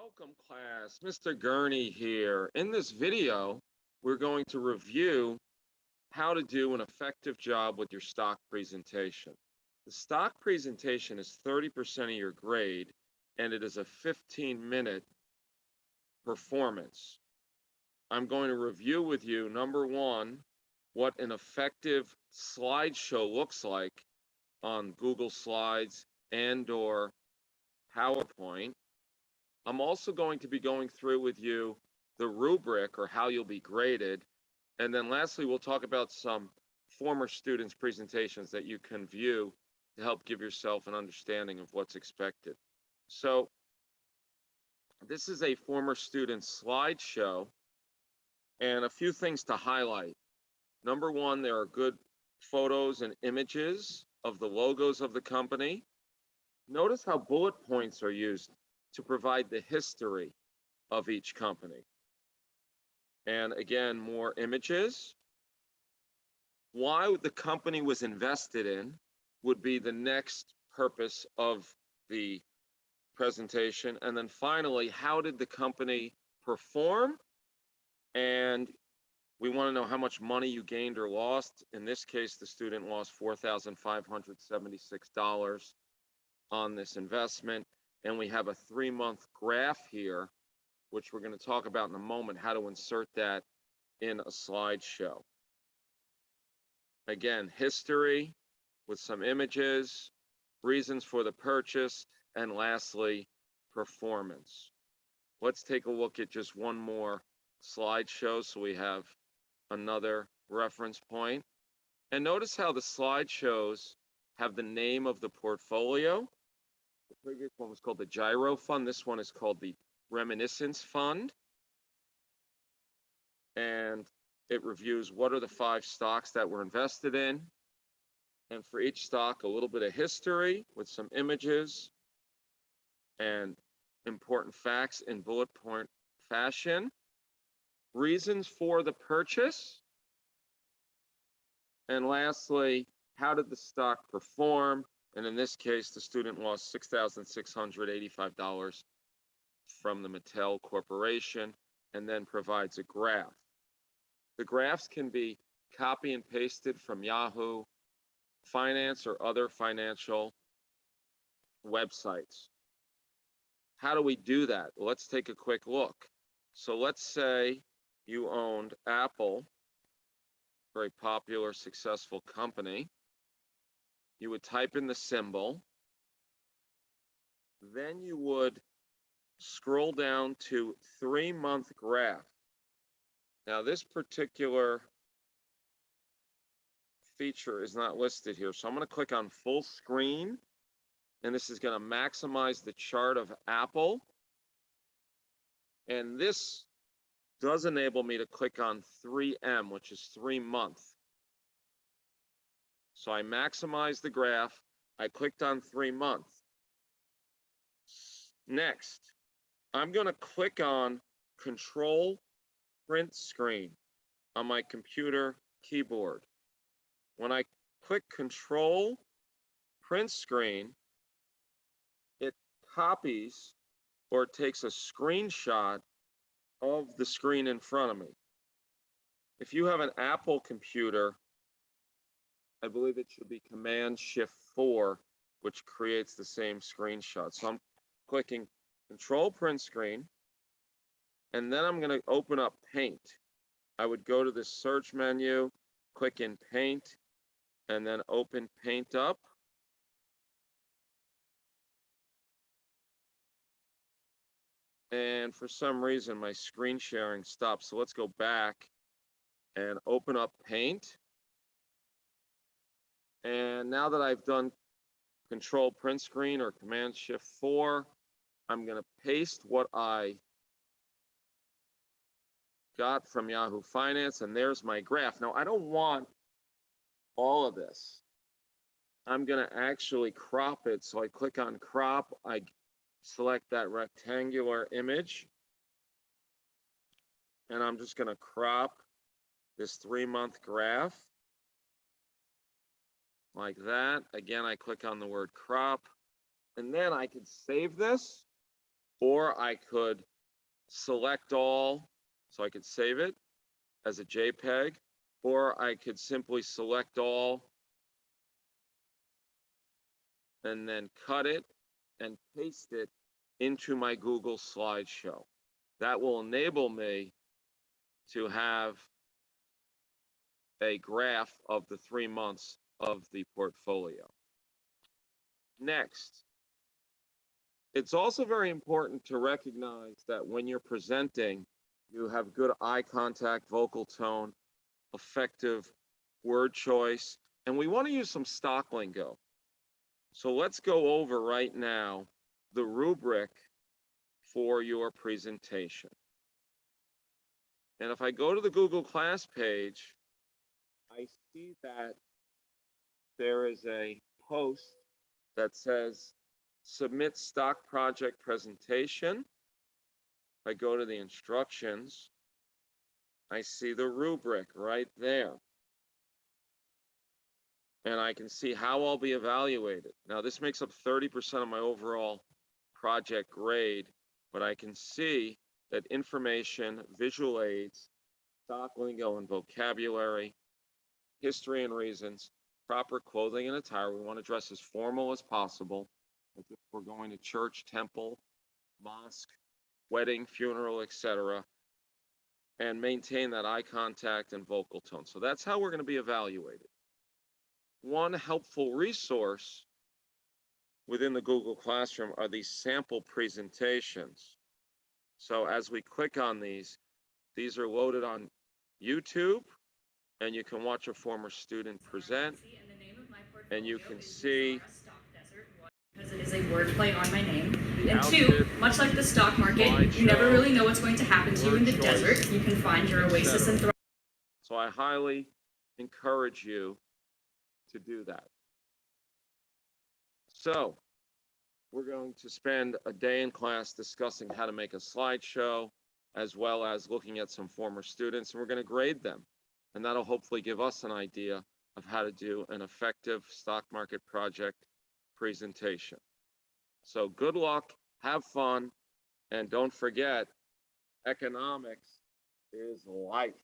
Welcome class, Mr. Gurney here. In this video, we're going to review how to do an effective job with your stock presentation. The stock presentation is 30% of your grade, and it is a 15-minute performance. I'm going to review with you, number one, what an effective slideshow looks like on Google Slides and/or PowerPoint. I'm also going to be going through with you the rubric, or how you'll be graded. And then lastly, we'll talk about some former students' presentations that you can view to help give yourself an understanding of what's expected. So this is a former student slideshow, and a few things to highlight. Number one, there are good photos and images of the logos of the company. Notice how bullet points are used to provide the history of each company. And again, more images. Why the company was invested in would be the next purpose of the presentation. And then finally, how did the company perform? And we want to know how much money you gained or lost. In this case, the student lost $4,576 on this investment. And we have a 3-month graph here, which we're going to talk about in a moment, how to insert that in a slideshow. Again, history with some images, reasons for the purchase, and lastly, performance. Let's take a look at just one more slideshow so we have another reference point. And notice how the slideshows have the name of the portfolio. The previous one was called the Gyro Fund. This one is called the Reminiscence Fund. And it reviews what are the 5 stocks that were invested in. And for each stock, a little bit of history with some images and important facts in bullet point fashion. Reasons for the purchase. And lastly, how did the stock perform? And in this case, the student lost $6,685 from the Mattel Corporation, and then provides a graph. The graphs can be copy and pasted from Yahoo Finance or other financial websites. How do we do that? Well, let's take a quick look. So let's say you owned Apple, very popular, successful company. You would type in the symbol, then you would scroll down to 3-month graph. Now this particular feature is not listed here, so I'm going to click on full screen, and this is going to maximize the chart of Apple. And this does enable me to click on 3M, which is 3-month. So I maximized the graph. I clicked on 3-month. Next, I'm going to click on Control Print Screen on my computer keyboard. When I click Control Print Screen, it copies or takes a screenshot of the screen in front of me. If you have an Apple computer, I believe it should be Command-Shift-4, which creates the same screenshot. So I'm clicking Control Print Screen, and then I'm going to open up Paint. I would go to the search menu, click in Paint, and then open Paint up. And for some reason, my screen sharing stopped. So let's go back and open up Paint. And now that I've done Control Print Screen or Command-Shift-4, I'm going to paste what I got from Yahoo Finance, and there's my graph. Now, I don't want all of this. I'm going to actually crop it. So I click on Crop. I select that rectangular image, and I'm just going to crop this 3-month graph like that. Again, I click on the word crop, and then I can save this or I could select all, so I could save it as a JPEG, or I could simply select all and then cut it and paste it into my Google slideshow. That will enable me to have a graph of the 3 months of the portfolio. Next, it's also very important to recognize that when you're presenting, you have good eye contact, vocal tone, effective word choice, and we want to use some stock lingo. So let's go over right now the rubric for your presentation. And if I go to the Google Class page, I see that there is a post that says submit stock project presentation. If I go to the instructions, I see the rubric right there. And I can see how I'll be evaluated. Now, this makes up 30% of my overall project grade, but I can see that information, visual aids, stock lingo and vocabulary, history and reasons, proper clothing and attire. We want to dress as formal as possible, as if we're going to church, temple, mosque, wedding, funeral, etc., and maintain that eye contact and vocal tone. So that's how we're going to be evaluated. One helpful resource within the Google Classroom are these sample presentations. So as we click on these are loaded on YouTube, and you can watch a former student present, and you can see because it is a wordplay on my name. And two, much like the stock market, you never really know what's going to happen to you in the desert. You can find your oasis and thrive. So I highly encourage you to do that. So we're going to spend a day in class discussing how to make a slideshow, as well as looking at some former students, and we're going to grade them. And that'll hopefully give us an idea of how to do an effective stock market project presentation. So good luck, have fun, and don't forget, economics is life.